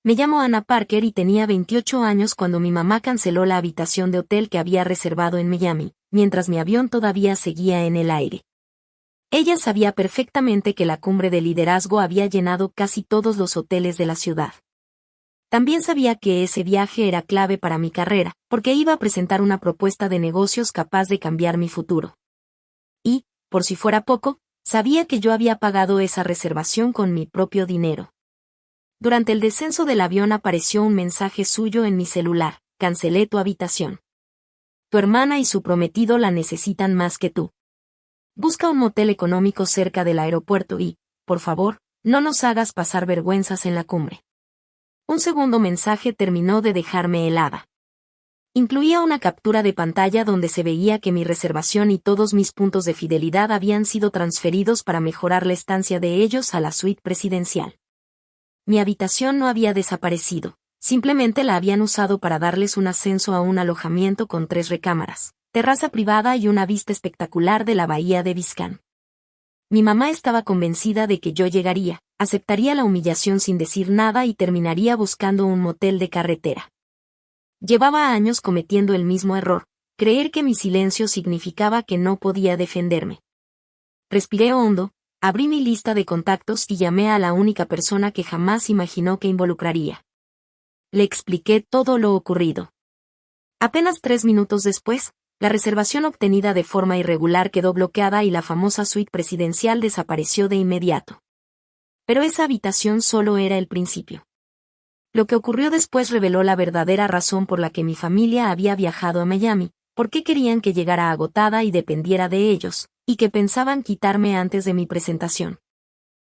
Me llamo Anna Parker y tenía 28 años cuando mi mamá canceló la habitación de hotel que había reservado en Miami, mientras mi avión todavía seguía en el aire. Ella sabía perfectamente que la cumbre de liderazgo había llenado casi todos los hoteles de la ciudad. También sabía que ese viaje era clave para mi carrera, porque iba a presentar una propuesta de negocios capaz de cambiar mi futuro. Y, por si fuera poco, sabía que yo había pagado esa reservación con mi propio dinero. Durante el descenso del avión apareció un mensaje suyo en mi celular: cancelé tu habitación. Tu hermana y su prometido la necesitan más que tú. Busca un motel económico cerca del aeropuerto y, por favor, no nos hagas pasar vergüenzas en la cumbre. Un segundo mensaje terminó de dejarme helada. Incluía una captura de pantalla donde se veía que mi reservación y todos mis puntos de fidelidad habían sido transferidos para mejorar la estancia de ellos a la suite presidencial. Mi habitación no había desaparecido, simplemente la habían usado para darles un ascenso a un alojamiento con 3 recámaras, terraza privada y una vista espectacular de la bahía de Biscayne. Mi mamá estaba convencida de que yo llegaría, aceptaría la humillación sin decir nada y terminaría buscando un motel de carretera. Llevaba años cometiendo el mismo error, creer que mi silencio significaba que no podía defenderme. Respiré hondo, abrí mi lista de contactos y llamé a la única persona que jamás imaginó que involucraría. Le expliqué todo lo ocurrido. Apenas 3 minutos después, la reservación obtenida de forma irregular quedó bloqueada y la famosa suite presidencial desapareció de inmediato. Pero esa habitación solo era el principio. Lo que ocurrió después reveló la verdadera razón por la que mi familia había viajado a Miami, por qué querían que llegara agotada y dependiera de ellos, y que pensaban quitarme antes de mi presentación.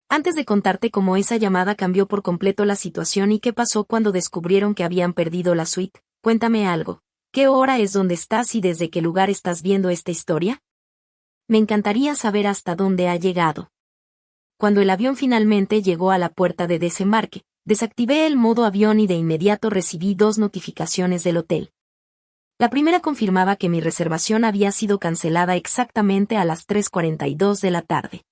Antes de contarte cómo esa llamada cambió por completo la situación y qué pasó cuando descubrieron que habían perdido la suite, cuéntame algo. ¿Qué hora es donde estás y desde qué lugar estás viendo esta historia? Me encantaría saber hasta dónde ha llegado. Cuando el avión finalmente llegó a la puerta de desembarque, desactivé el modo avión y de inmediato recibí 2 notificaciones del hotel. La primera confirmaba que mi reservación había sido cancelada exactamente a las 3:42 de la tarde.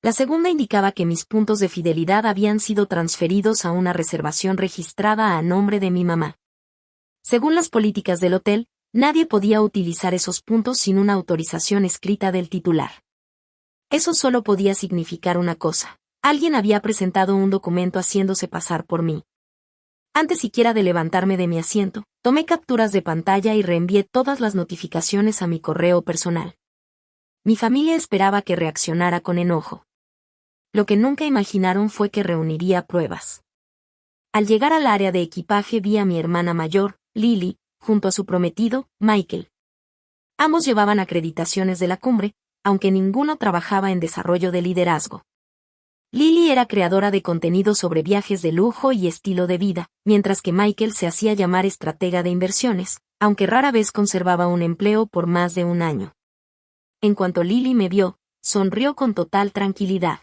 La segunda indicaba que mis puntos de fidelidad habían sido transferidos a una reservación registrada a nombre de mi mamá. Según las políticas del hotel, nadie podía utilizar esos puntos sin una autorización escrita del titular. Eso solo podía significar una cosa: alguien había presentado un documento haciéndose pasar por mí. Antes siquiera de levantarme de mi asiento, tomé capturas de pantalla y reenvié todas las notificaciones a mi correo personal. Mi familia esperaba que reaccionara con enojo. Lo que nunca imaginaron fue que reuniría pruebas. Al llegar al área de equipaje vi a mi hermana mayor, Lily, junto a su prometido, Michael. Ambos llevaban acreditaciones de la cumbre, aunque ninguno trabajaba en desarrollo de liderazgo. Lily era creadora de contenido sobre viajes de lujo y estilo de vida, mientras que Michael se hacía llamar estratega de inversiones, aunque rara vez conservaba un empleo por más de un año. En cuanto Lily me vio, sonrió con total tranquilidad.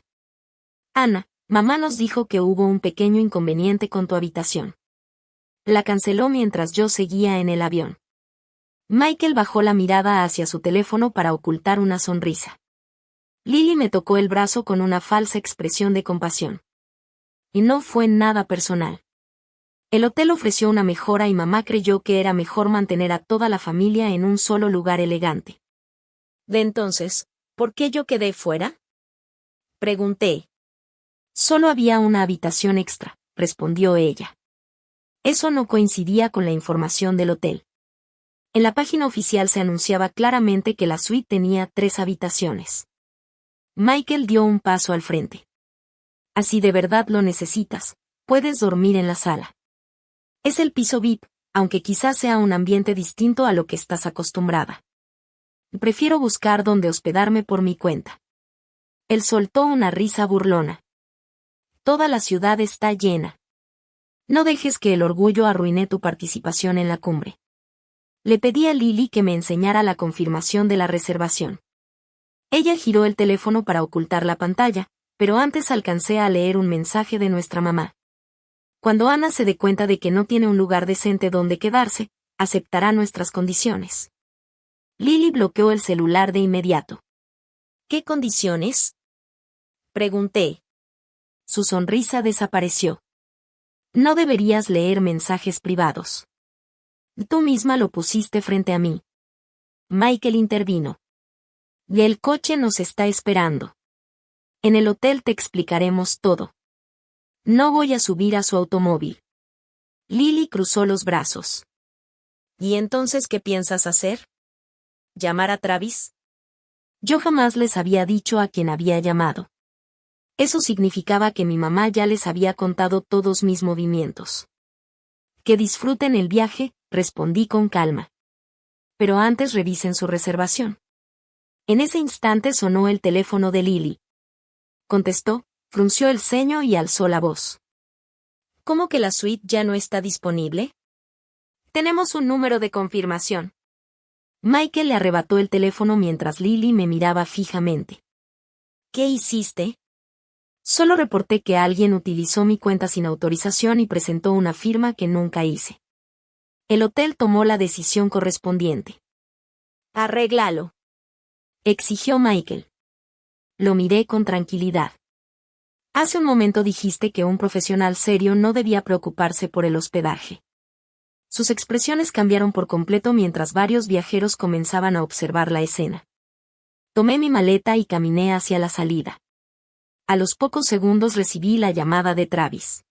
Ana, mamá nos dijo que hubo un pequeño inconveniente con tu habitación. La canceló mientras yo seguía en el avión. Michael bajó la mirada hacia su teléfono para ocultar una sonrisa. Lily me tocó el brazo con una falsa expresión de compasión. Y no fue nada personal. El hotel ofreció una mejora y mamá creyó que era mejor mantener a toda la familia en un solo lugar elegante. ¿De entonces, por qué yo quedé fuera?, pregunté. Solo había una habitación extra, respondió ella. Eso no coincidía con la información del hotel. En la página oficial se anunciaba claramente que la suite tenía 3 habitaciones. Michael dio un paso al frente. Así de verdad lo necesitas, puedes dormir en la sala. Es el piso VIP, aunque quizás sea un ambiente distinto a lo que estás acostumbrada. Prefiero buscar dónde hospedarme por mi cuenta. Él soltó una risa burlona. Toda la ciudad está llena. No dejes que el orgullo arruine tu participación en la cumbre. Le pedí a Lily que me enseñara la confirmación de la reservación. Ella giró el teléfono para ocultar la pantalla, pero antes alcancé a leer un mensaje de nuestra mamá. Cuando Ana se dé cuenta de que no tiene un lugar decente donde quedarse, aceptará nuestras condiciones. Lily bloqueó el celular de inmediato. ¿Qué condiciones?, pregunté. Su sonrisa desapareció. No deberías leer mensajes privados. Tú misma lo pusiste frente a mí. Michael intervino. Y el coche nos está esperando. En el hotel te explicaremos todo. No voy a subir a su automóvil. Lily cruzó los brazos. ¿Y entonces qué piensas hacer? ¿Llamar a Travis? Yo jamás les había dicho a quién había llamado. Eso significaba que mi mamá ya les había contado todos mis movimientos. Que disfruten el viaje, respondí con calma. Pero antes revisen su reservación. En ese instante sonó el teléfono de Lily. Contestó, frunció el ceño y alzó la voz. ¿Cómo que la suite ya no está disponible? Tenemos un número de confirmación. Michael le arrebató el teléfono mientras Lily me miraba fijamente. ¿Qué hiciste? Solo reporté que alguien utilizó mi cuenta sin autorización y presentó una firma que nunca hice. El hotel tomó la decisión correspondiente. Arréglalo, exigió Michael. Lo miré con tranquilidad. Hace un momento dijiste que un profesional serio no debía preocuparse por el hospedaje. Sus expresiones cambiaron por completo mientras varios viajeros comenzaban a observar la escena. Tomé mi maleta y caminé hacia la salida. A los pocos segundos recibí la llamada de Travis.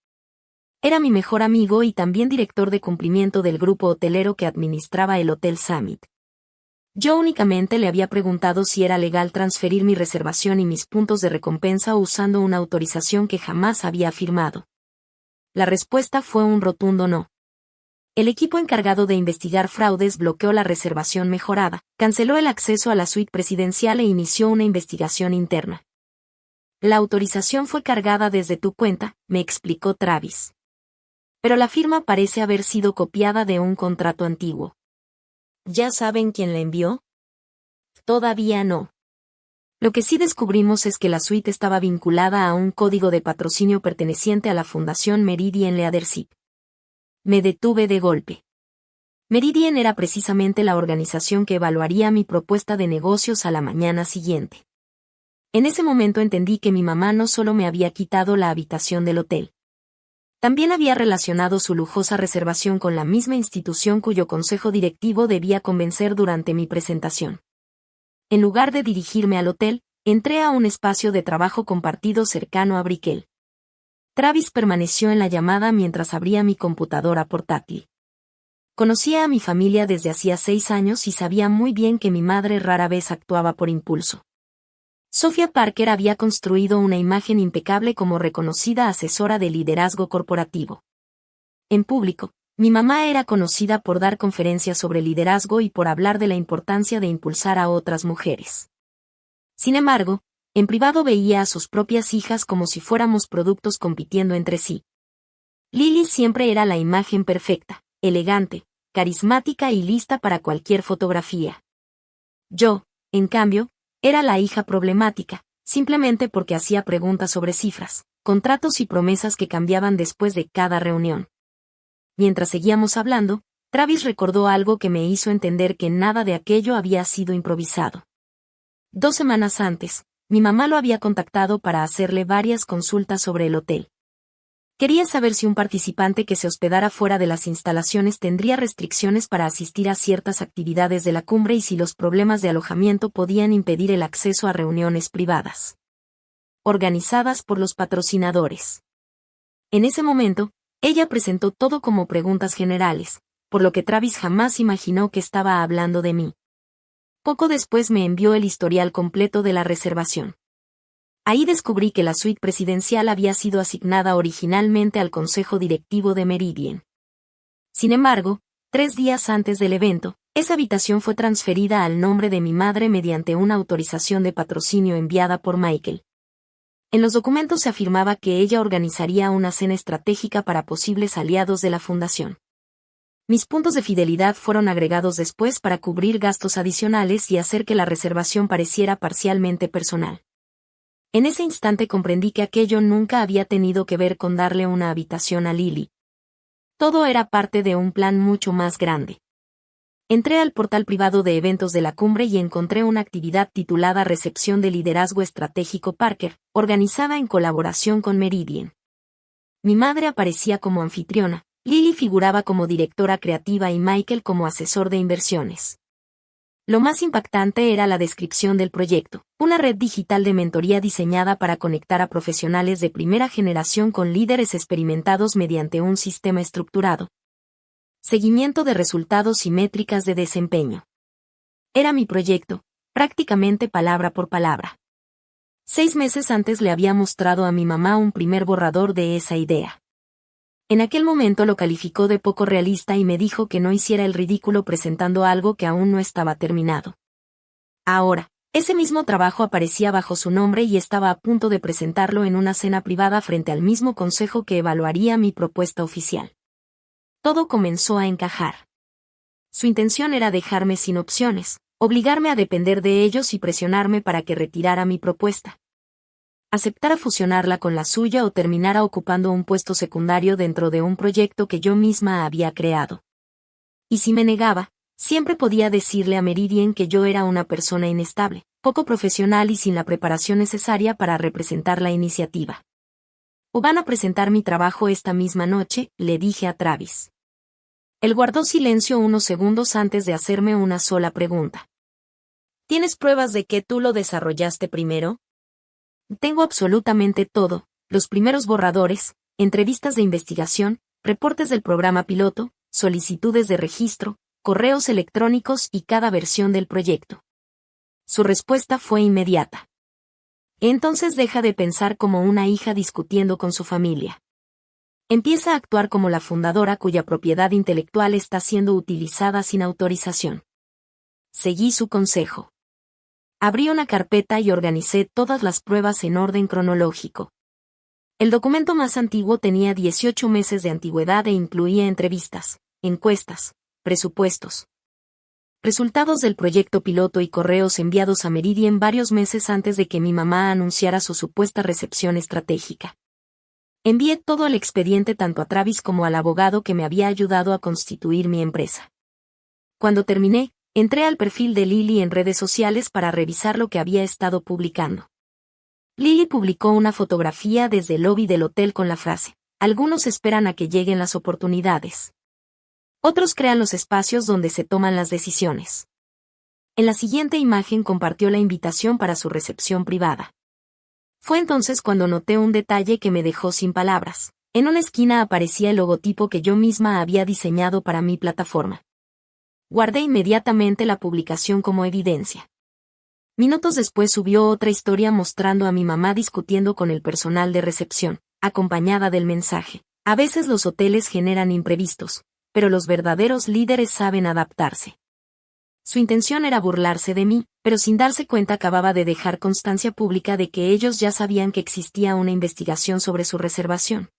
Era mi mejor amigo y también director de cumplimiento del grupo hotelero que administraba el Hotel Summit. Yo únicamente le había preguntado si era legal transferir mi reservación y mis puntos de recompensa usando una autorización que jamás había firmado. La respuesta fue un rotundo no. El equipo encargado de investigar fraudes bloqueó la reservación mejorada, canceló el acceso a la suite presidencial e inició una investigación interna. La autorización fue cargada desde tu cuenta, me explicó Travis. Pero la firma parece haber sido copiada de un contrato antiguo. ¿Ya saben quién la envió? Todavía no. Lo que sí descubrimos es que la suite estaba vinculada a un código de patrocinio perteneciente a la Fundación Meridian Leadership. Me detuve de golpe. Meridian era precisamente la organización que evaluaría mi propuesta de negocios a la mañana siguiente. En ese momento entendí que mi mamá no solo me había quitado la habitación del hotel. También había relacionado su lujosa reservación con la misma institución cuyo consejo directivo debía convencer durante mi presentación. En lugar de dirigirme al hotel, entré a un espacio de trabajo compartido cercano a Brickell. Travis permaneció en la llamada mientras abría mi computadora portátil. Conocía a mi familia desde hacía 6 años y sabía muy bien que mi madre rara vez actuaba por impulso. Sophia Parker había construido una imagen impecable como reconocida asesora de liderazgo corporativo. En público, mi mamá era conocida por dar conferencias sobre liderazgo y por hablar de la importancia de impulsar a otras mujeres. Sin embargo, en privado veía a sus propias hijas como si fuéramos productos compitiendo entre sí. Lily siempre era la imagen perfecta, elegante, carismática y lista para cualquier fotografía. Yo, en cambio, era la hija problemática, simplemente porque hacía preguntas sobre cifras, contratos y promesas que cambiaban después de cada reunión. Mientras seguíamos hablando, Travis recordó algo que me hizo entender que nada de aquello había sido improvisado. 2 semanas antes, mi mamá lo había contactado para hacerle varias consultas sobre el hotel. Quería saber si un participante que se hospedara fuera de las instalaciones tendría restricciones para asistir a ciertas actividades de la cumbre y si los problemas de alojamiento podían impedir el acceso a reuniones privadas organizadas por los patrocinadores. En ese momento, ella presentó todo como preguntas generales, por lo que Travis jamás imaginó que estaba hablando de mí. Poco después me envió el historial completo de la reservación. Ahí descubrí que la suite presidencial había sido asignada originalmente al consejo directivo de Meridian. Sin embargo, 3 días antes del evento, esa habitación fue transferida al nombre de mi madre mediante una autorización de patrocinio enviada por Michael. En los documentos se afirmaba que ella organizaría una cena estratégica para posibles aliados de la fundación. Mis puntos de fidelidad fueron agregados después para cubrir gastos adicionales y hacer que la reservación pareciera parcialmente personal. En ese instante comprendí que aquello nunca había tenido que ver con darle una habitación a Lily. Todo era parte de un plan mucho más grande. Entré al portal privado de eventos de la cumbre y encontré una actividad titulada Recepción de Liderazgo Estratégico Parker, organizada en colaboración con Meridian. Mi madre aparecía como anfitriona, Lily figuraba como directora creativa y Michael como asesor de inversiones. Lo más impactante era la descripción del proyecto, una red digital de mentoría diseñada para conectar a profesionales de primera generación con líderes experimentados mediante un sistema estructurado. Seguimiento de resultados y métricas de desempeño. Era mi proyecto, prácticamente palabra por palabra. 6 meses antes le había mostrado a mi mamá un primer borrador de esa idea. En aquel momento lo calificó de poco realista y me dijo que no hiciera el ridículo presentando algo que aún no estaba terminado. Ahora, ese mismo trabajo aparecía bajo su nombre y estaba a punto de presentarlo en una cena privada frente al mismo consejo que evaluaría mi propuesta oficial. Todo comenzó a encajar. Su intención era dejarme sin opciones, obligarme a depender de ellos y presionarme para que retirara mi propuesta. Aceptara fusionarla con la suya o terminara ocupando un puesto secundario dentro de un proyecto que yo misma había creado. Y si me negaba, siempre podía decirle a Meridian que yo era una persona inestable, poco profesional y sin la preparación necesaria para representar la iniciativa. «O van a presentar mi trabajo esta misma noche», le dije a Travis. Él guardó silencio unos segundos antes de hacerme una sola pregunta. «¿Tienes pruebas de que tú lo desarrollaste primero?» «Tengo absolutamente todo, los primeros borradores, entrevistas de investigación, reportes del programa piloto, solicitudes de registro, correos electrónicos y cada versión del proyecto». Su respuesta fue inmediata. «Entonces deja de pensar como una hija discutiendo con su familia. Empieza a actuar como la fundadora cuya propiedad intelectual está siendo utilizada sin autorización». Seguí su consejo. Abrí una carpeta y organicé todas las pruebas en orden cronológico. El documento más antiguo tenía 18 meses de antigüedad e incluía entrevistas, encuestas, presupuestos, resultados del proyecto piloto y correos enviados a Meridian varios meses antes de que mi mamá anunciara su supuesta recepción estratégica. Envié todo el expediente tanto a Travis como al abogado que me había ayudado a constituir mi empresa. Cuando terminé, entré al perfil de Lily en redes sociales para revisar lo que había estado publicando. Lily publicó una fotografía desde el lobby del hotel con la frase: «Algunos esperan a que lleguen las oportunidades. Otros crean los espacios donde se toman las decisiones». En la siguiente imagen compartió la invitación para su recepción privada. Fue entonces cuando noté un detalle que me dejó sin palabras. En una esquina aparecía el logotipo que yo misma había diseñado para mi plataforma. Guardé inmediatamente la publicación como evidencia. Minutos después subió otra historia mostrando a mi mamá discutiendo con el personal de recepción, acompañada del mensaje: «A veces los hoteles generan imprevistos, pero los verdaderos líderes saben adaptarse». Su intención era burlarse de mí, pero sin darse cuenta acababa de dejar constancia pública de que ellos ya sabían que existía una investigación sobre su reservación.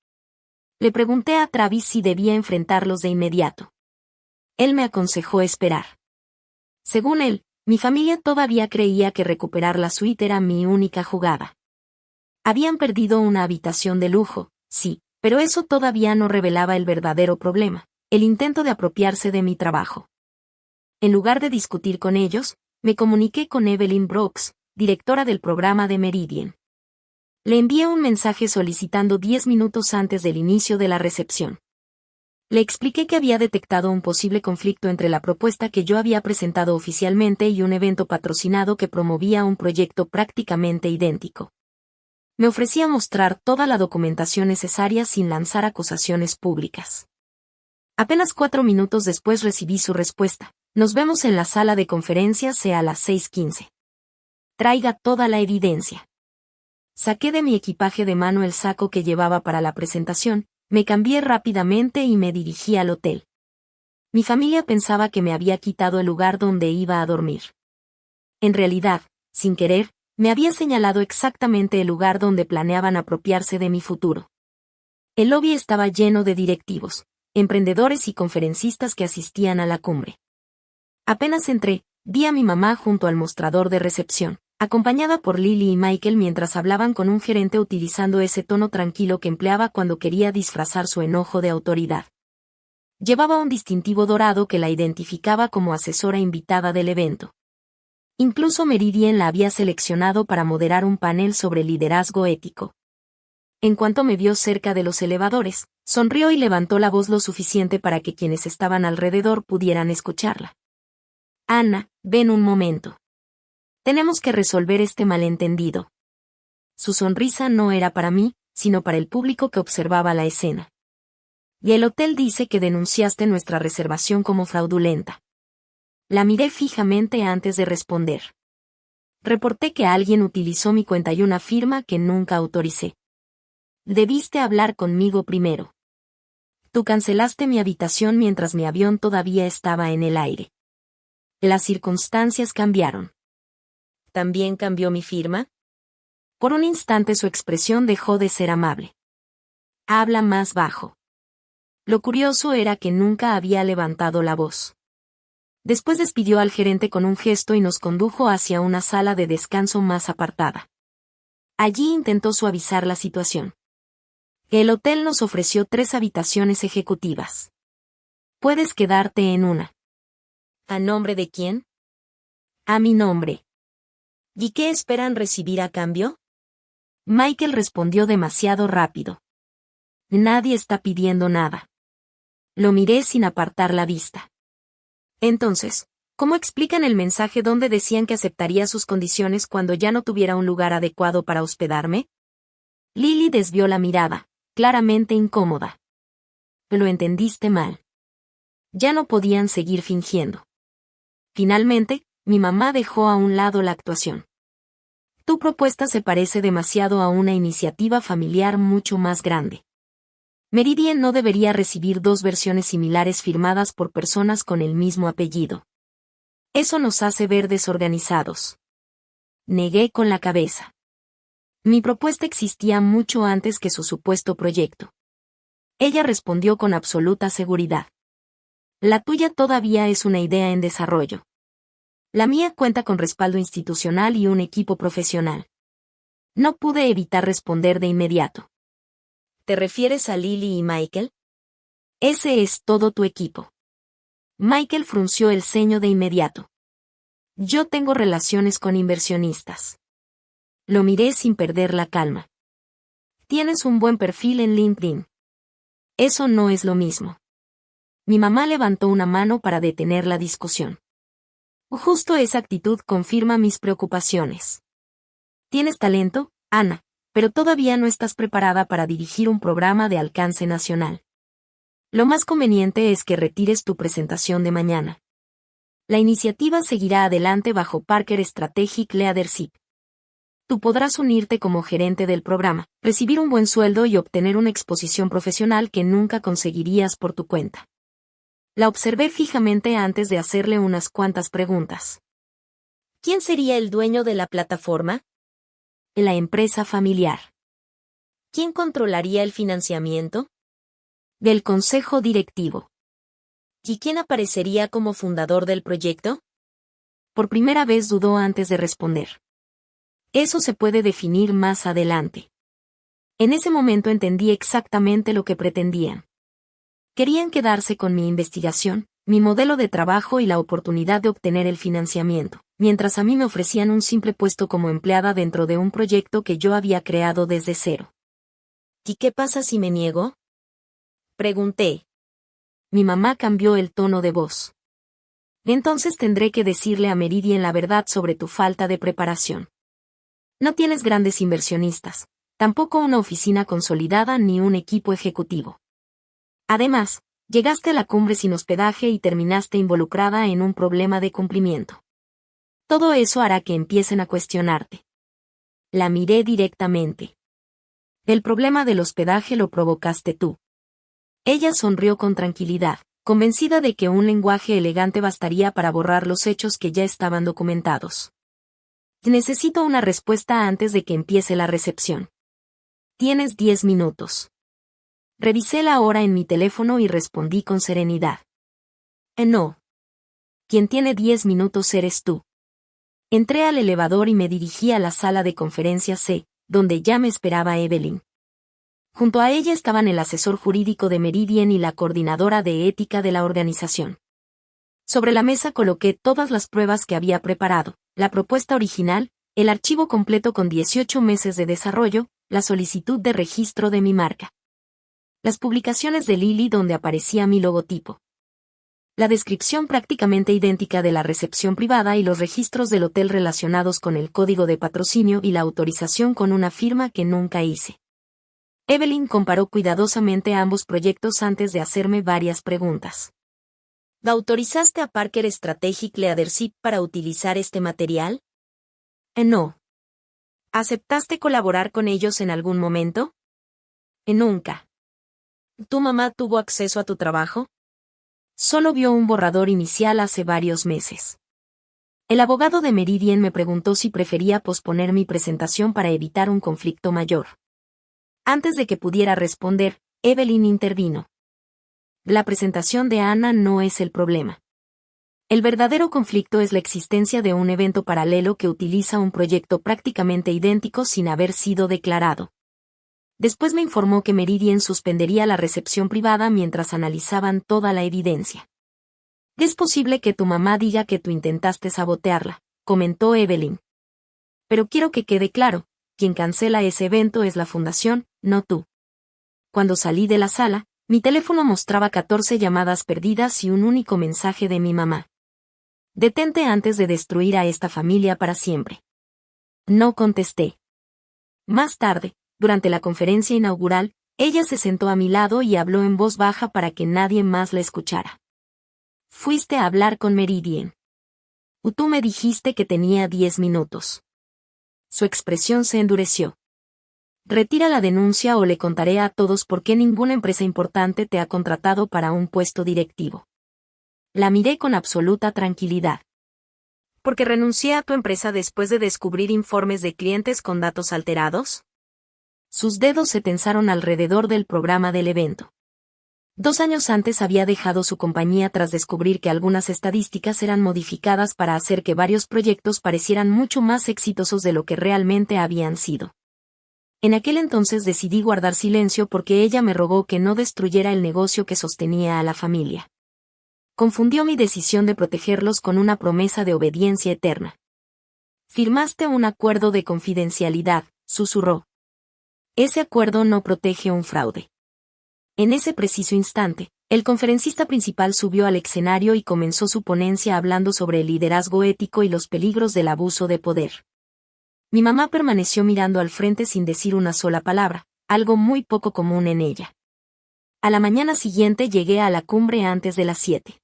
Le pregunté a Travis si debía enfrentarlos de inmediato. Él me aconsejó esperar. Según él, mi familia todavía creía que recuperar la suite era mi única jugada. Habían perdido una habitación de lujo, sí, pero eso todavía no revelaba el verdadero problema: el intento de apropiarse de mi trabajo. En lugar de discutir con ellos, me comuniqué con Evelyn Brooks, directora del programa de Meridian. Le envié un mensaje solicitando 10 minutos antes del inicio de la recepción. Le expliqué que había detectado un posible conflicto entre la propuesta que yo había presentado oficialmente y un evento patrocinado que promovía un proyecto prácticamente idéntico. Me ofrecía mostrar toda la documentación necesaria sin lanzar acusaciones públicas. Apenas 4 minutos después recibí su respuesta: «Nos vemos en la sala de conferencias a las 6:15. Traiga toda la evidencia». Saqué de mi equipaje de mano el saco que llevaba para la presentación, me cambié rápidamente y me dirigí al hotel. Mi familia pensaba que me había quitado el lugar donde iba a dormir. En realidad, sin querer, me había señalado exactamente el lugar donde planeaban apropiarse de mi futuro. El lobby estaba lleno de directivos, emprendedores y conferencistas que asistían a la cumbre. Apenas entré, vi a mi mamá junto al mostrador de recepción, acompañada por Lily y Michael mientras hablaban con un gerente utilizando ese tono tranquilo que empleaba cuando quería disfrazar su enojo de autoridad. Llevaba un distintivo dorado que la identificaba como asesora invitada del evento. Incluso Meridian la había seleccionado para moderar un panel sobre liderazgo ético. En cuanto me vio cerca de los elevadores, sonrió y levantó la voz lo suficiente para que quienes estaban alrededor pudieran escucharla. Anna, ven un momento. Tenemos que resolver este malentendido. Su sonrisa no era para mí, sino para el público que observaba la escena. Y el hotel dice que denunciaste nuestra reservación como fraudulenta. La miré fijamente antes de responder. Reporté que alguien utilizó mi cuenta y una firma que nunca autoricé. Debiste hablar conmigo primero. Tú cancelaste mi habitación mientras mi avión todavía estaba en el aire. Las circunstancias cambiaron. ¿También cambió mi firma? Por un instante su expresión dejó de ser amable. Habla más bajo. Lo curioso era que nunca había levantado la voz. Después despidió al gerente con un gesto y nos condujo hacia una sala de descanso más apartada. Allí intentó suavizar la situación. El hotel nos ofreció 3 habitaciones ejecutivas. Puedes quedarte en una. ¿A nombre de quién? A mi nombre. ¿Y qué esperan recibir a cambio? Michael respondió demasiado rápido. Nadie está pidiendo nada. Lo miré sin apartar la vista. Entonces, ¿cómo explican el mensaje donde decían que aceptaría sus condiciones cuando ya no tuviera un lugar adecuado para hospedarme? Lily desvió la mirada, claramente incómoda. Lo entendiste mal. Ya no podían seguir fingiendo. Finalmente, mi mamá dejó a un lado la actuación. Tu propuesta se parece demasiado a una iniciativa familiar mucho más grande. Meridian no debería recibir 2 versiones similares firmadas por personas con el mismo apellido. Eso nos hace ver desorganizados. Negué con la cabeza. Mi propuesta existía mucho antes que su supuesto proyecto. Ella respondió con absoluta seguridad. La tuya todavía es una idea en desarrollo. La mía cuenta con respaldo institucional y un equipo profesional. No pude evitar responder de inmediato. ¿Te refieres a Lily y Michael? Ese es todo tu equipo. Michael frunció el ceño de inmediato. Yo tengo relaciones con inversionistas. Lo miré sin perder la calma. Tienes un buen perfil en LinkedIn. Eso no es lo mismo. Mi mamá levantó una mano para detener la discusión. Justo esa actitud confirma mis preocupaciones. Tienes talento, Anna, pero todavía no estás preparada para dirigir un programa de alcance nacional. Lo más conveniente es que retires tu presentación de mañana. La iniciativa seguirá adelante bajo Parker Strategic Leadership. Tú podrás unirte como gerente del programa, recibir un buen sueldo y obtener una exposición profesional que nunca conseguirías por tu cuenta. La observé fijamente antes de hacerle unas cuantas preguntas. ¿Quién sería el dueño de la plataforma? La empresa familiar. ¿Quién controlaría el financiamiento? Del consejo directivo. ¿Y quién aparecería como fundador del proyecto? Por primera vez dudó antes de responder. Eso se puede definir más adelante. En ese momento entendí exactamente lo que pretendían. Querían quedarse con mi investigación, mi modelo de trabajo y la oportunidad de obtener el financiamiento, mientras a mí me ofrecían un simple puesto como empleada dentro de un proyecto que yo había creado desde cero. ¿Y qué pasa si me niego? Pregunté. Mi mamá cambió el tono de voz. Entonces tendré que decirle a Meridian la verdad sobre tu falta de preparación. No tienes grandes inversionistas, tampoco una oficina consolidada ni un equipo ejecutivo. Además, llegaste a la cumbre sin hospedaje y terminaste involucrada en un problema de cumplimiento. Todo eso hará que empiecen a cuestionarte. La miré directamente. El problema del hospedaje lo provocaste tú. Ella sonrió con tranquilidad, convencida de que un lenguaje elegante bastaría para borrar los hechos que ya estaban documentados. Necesito una respuesta antes de que empiece la recepción. Tienes 10 minutos. Revisé la hora en mi teléfono y respondí con serenidad. No. Quien tiene 10 minutos eres tú. Entré al elevador y me dirigí a la sala de conferencias C, donde ya me esperaba Evelyn. Junto a ella estaban el asesor jurídico de Meridian y la coordinadora de ética de la organización. Sobre la mesa coloqué todas las pruebas que había preparado, la propuesta original, el archivo completo con 18 meses de desarrollo, la solicitud de registro de mi marca. Las publicaciones de Lily donde aparecía mi logotipo. La descripción prácticamente idéntica de la recepción privada y los registros del hotel relacionados con el código de patrocinio y la autorización con una firma que nunca hice. Evelyn comparó cuidadosamente ambos proyectos antes de hacerme varias preguntas. ¿Autorizaste a Parker Strategic Leadership para utilizar este material? No. ¿Aceptaste colaborar con ellos en algún momento? Nunca. ¿Tu mamá tuvo acceso a tu trabajo? Solo vio un borrador inicial hace varios meses. El abogado de Meridian me preguntó si prefería posponer mi presentación para evitar un conflicto mayor. Antes de que pudiera responder, Evelyn intervino. La presentación de Anna no es el problema. El verdadero conflicto es la existencia de un evento paralelo que utiliza un proyecto prácticamente idéntico sin haber sido declarado. Después me informó que Meridian suspendería la recepción privada mientras analizaban toda la evidencia. Es posible que tu mamá diga que tú intentaste sabotearla, comentó Evelyn. Pero quiero que quede claro, quien cancela ese evento es la fundación, no tú. Cuando salí de la sala, mi teléfono mostraba 14 llamadas perdidas y un único mensaje de mi mamá. Detente antes de destruir a esta familia para siempre. No contesté. Más tarde, durante la conferencia inaugural, ella se sentó a mi lado y habló en voz baja para que nadie más la escuchara. Fuiste a hablar con Meridian. Tú me dijiste que tenía 10 minutos. Su expresión se endureció. Retira la denuncia o le contaré a todos por qué ninguna empresa importante te ha contratado para un puesto directivo. La miré con absoluta tranquilidad. ¿Porque renuncié a tu empresa después de descubrir informes de clientes con datos alterados? Sus dedos se tensaron alrededor del programa del evento. 2 años antes había dejado su compañía tras descubrir que algunas estadísticas eran modificadas para hacer que varios proyectos parecieran mucho más exitosos de lo que realmente habían sido. En aquel entonces decidí guardar silencio porque ella me rogó que no destruyera el negocio que sostenía a la familia. Confundió mi decisión de protegerlos con una promesa de obediencia eterna. Firmaste un acuerdo de confidencialidad, susurró. Ese acuerdo no protege un fraude. En ese preciso instante, el conferencista principal subió al escenario y comenzó su ponencia hablando sobre el liderazgo ético y los peligros del abuso de poder. Mi mamá permaneció mirando al frente sin decir una sola palabra, algo muy poco común en ella. A la mañana siguiente llegué a la cumbre antes de las 7.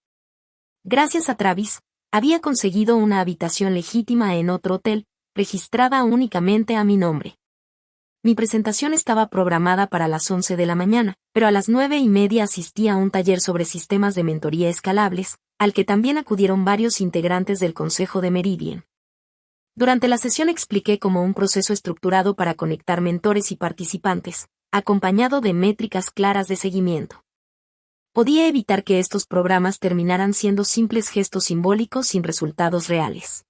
Gracias a Travis, había conseguido una habitación legítima en otro hotel, registrada únicamente a mi nombre. Mi presentación estaba programada para las 11 de la mañana, pero a las 9:30 asistí a un taller sobre sistemas de mentoría escalables, al que también acudieron varios integrantes del Consejo de Meridian. Durante la sesión expliqué cómo un proceso estructurado para conectar mentores y participantes, acompañado de métricas claras de seguimiento. Podía evitar que estos programas terminaran siendo simples gestos simbólicos sin resultados reales.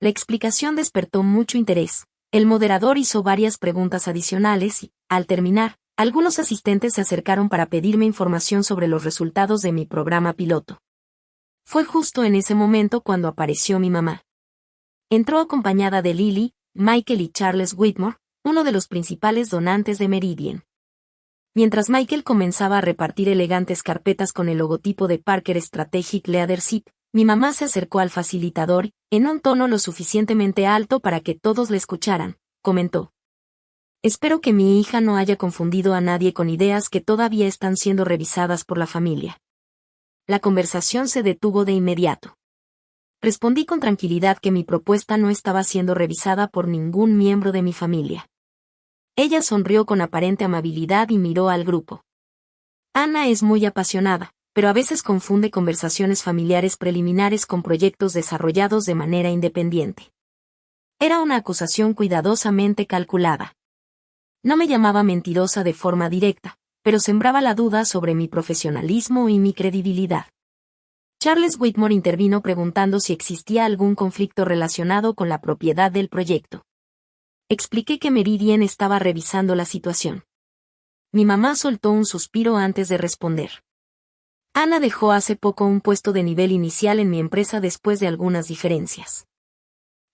La explicación despertó mucho interés. El moderador hizo varias preguntas adicionales y, al terminar, algunos asistentes se acercaron para pedirme información sobre los resultados de mi programa piloto. Fue justo en ese momento cuando apareció mi mamá. Entró acompañada de Lily, Michael y Charles Whitmore, uno de los principales donantes de Meridian. Mientras Michael comenzaba a repartir elegantes carpetas con el logotipo de Parker Strategic Leadership, mi mamá se acercó al facilitador, en un tono lo suficientemente alto para que todos le escucharan, comentó. Espero que mi hija no haya confundido a nadie con ideas que todavía están siendo revisadas por la familia. La conversación se detuvo de inmediato. Respondí con tranquilidad que mi propuesta no estaba siendo revisada por ningún miembro de mi familia. Ella sonrió con aparente amabilidad y miró al grupo. Anna es muy apasionada, pero a veces confunde conversaciones familiares preliminares con proyectos desarrollados de manera independiente. Era una acusación cuidadosamente calculada. No me llamaba mentirosa de forma directa, pero sembraba la duda sobre mi profesionalismo y mi credibilidad. Charles Whitmore intervino preguntando si existía algún conflicto relacionado con la propiedad del proyecto. Expliqué que Meridian estaba revisando la situación. Mi mamá soltó un suspiro antes de responder. Anna dejó hace poco un puesto de nivel inicial en mi empresa después de algunas diferencias.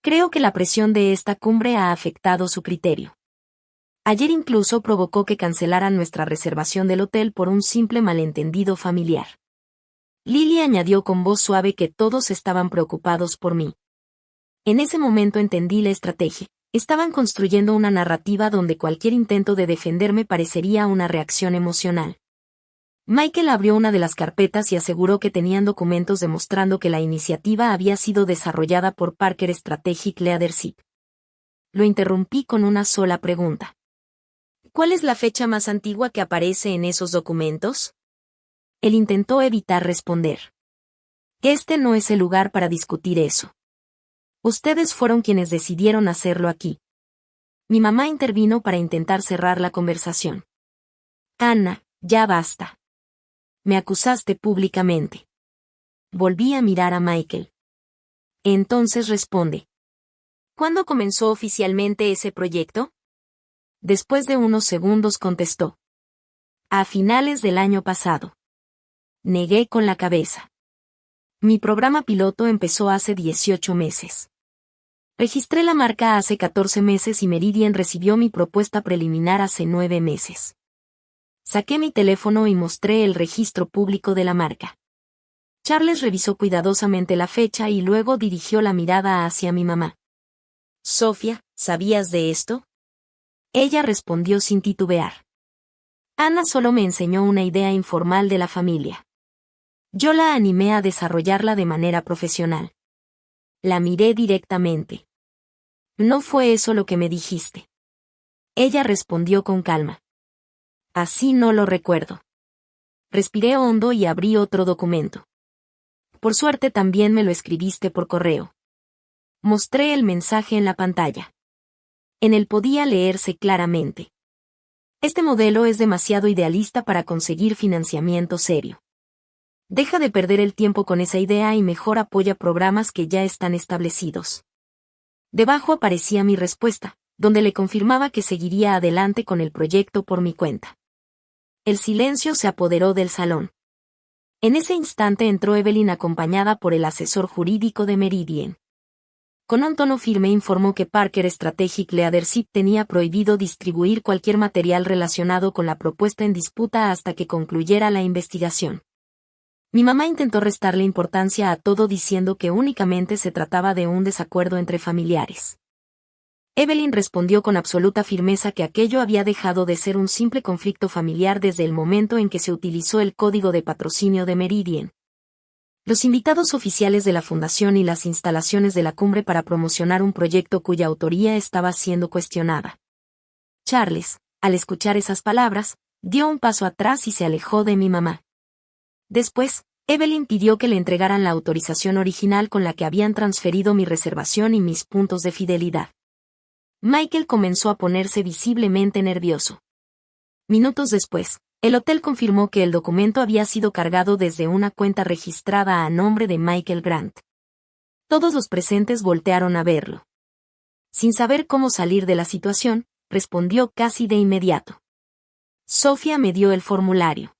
Creo que la presión de esta cumbre ha afectado su criterio. Ayer incluso provocó que cancelaran nuestra reservación del hotel por un simple malentendido familiar. Lily añadió con voz suave que todos estaban preocupados por mí. En ese momento entendí la estrategia. Estaban construyendo una narrativa donde cualquier intento de defenderme parecería una reacción emocional. Michael abrió una de las carpetas y aseguró que tenían documentos demostrando que la iniciativa había sido desarrollada por Parker Strategic Leadership. Lo interrumpí con una sola pregunta. ¿Cuál es la fecha más antigua que aparece en esos documentos? Él intentó evitar responder. Este no es el lugar para discutir eso. Ustedes fueron quienes decidieron hacerlo aquí. Mi mamá intervino para intentar cerrar la conversación. Anna, ya basta. Me acusaste públicamente. Volví a mirar a Michael. Entonces responde. ¿Cuándo comenzó oficialmente ese proyecto? Después de unos segundos contestó. A finales del año pasado. Negué con la cabeza. Mi programa piloto empezó hace 18 meses. Registré la marca hace 14 meses y Meridian recibió mi propuesta preliminar hace 9 meses. Saqué mi teléfono y mostré el registro público de la marca. Charles revisó cuidadosamente la fecha y luego dirigió la mirada hacia mi mamá. Sofía, ¿sabías de esto? Ella respondió sin titubear. Ana solo me enseñó una idea informal de la familia. Yo la animé a desarrollarla de manera profesional. La miré directamente. No fue eso lo que me dijiste. Ella respondió con calma. Así no lo recuerdo. Respiré hondo y abrí otro documento. Por suerte también me lo escribiste por correo. Mostré el mensaje en la pantalla. En él podía leerse claramente. Este modelo es demasiado idealista para conseguir financiamiento serio. Deja de perder el tiempo con esa idea y mejor apoya programas que ya están establecidos. Debajo aparecía mi respuesta, donde le confirmaba que seguiría adelante con el proyecto por mi cuenta. El silencio se apoderó del salón. En ese instante entró Evelyn acompañada por el asesor jurídico de Meridian. Con un tono firme informó que Parker Strategic Leadership tenía prohibido distribuir cualquier material relacionado con la propuesta en disputa hasta que concluyera la investigación. Mi mamá intentó restarle importancia a todo diciendo que únicamente se trataba de un desacuerdo entre familiares. Evelyn respondió con absoluta firmeza que aquello había dejado de ser un simple conflicto familiar desde el momento en que se utilizó el código de patrocinio de Meridian. Los invitados oficiales de la fundación y las instalaciones de la cumbre para promocionar un proyecto cuya autoría estaba siendo cuestionada. Charles, al escuchar esas palabras, dio un paso atrás y se alejó de mi mamá. Después, Evelyn pidió que le entregaran la autorización original con la que habían transferido mi reservación y mis puntos de fidelidad. Michael comenzó a ponerse visiblemente nervioso. Minutos después, el hotel confirmó que el documento había sido cargado desde una cuenta registrada a nombre de Michael Grant. Todos los presentes voltearon a verlo. Sin saber cómo salir de la situación, respondió casi de inmediato. Sofía me dio el formulario.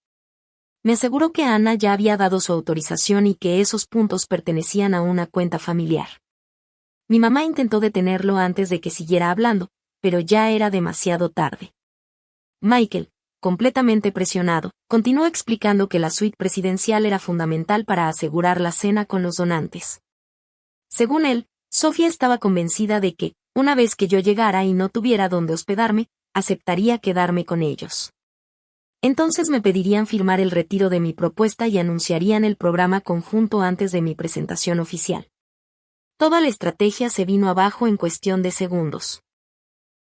Me aseguró que Ana ya había dado su autorización y que esos puntos pertenecían a una cuenta familiar. Mi mamá intentó detenerlo antes de que siguiera hablando, pero ya era demasiado tarde. Michael, completamente presionado, continuó explicando que la suite presidencial era fundamental para asegurar la cena con los donantes. Según él, Sofía estaba convencida de que, una vez que yo llegara y no tuviera dónde hospedarme, aceptaría quedarme con ellos. Entonces me pedirían firmar el retiro de mi propuesta y anunciarían el programa conjunto antes de mi presentación oficial. Toda la estrategia se vino abajo en cuestión de segundos.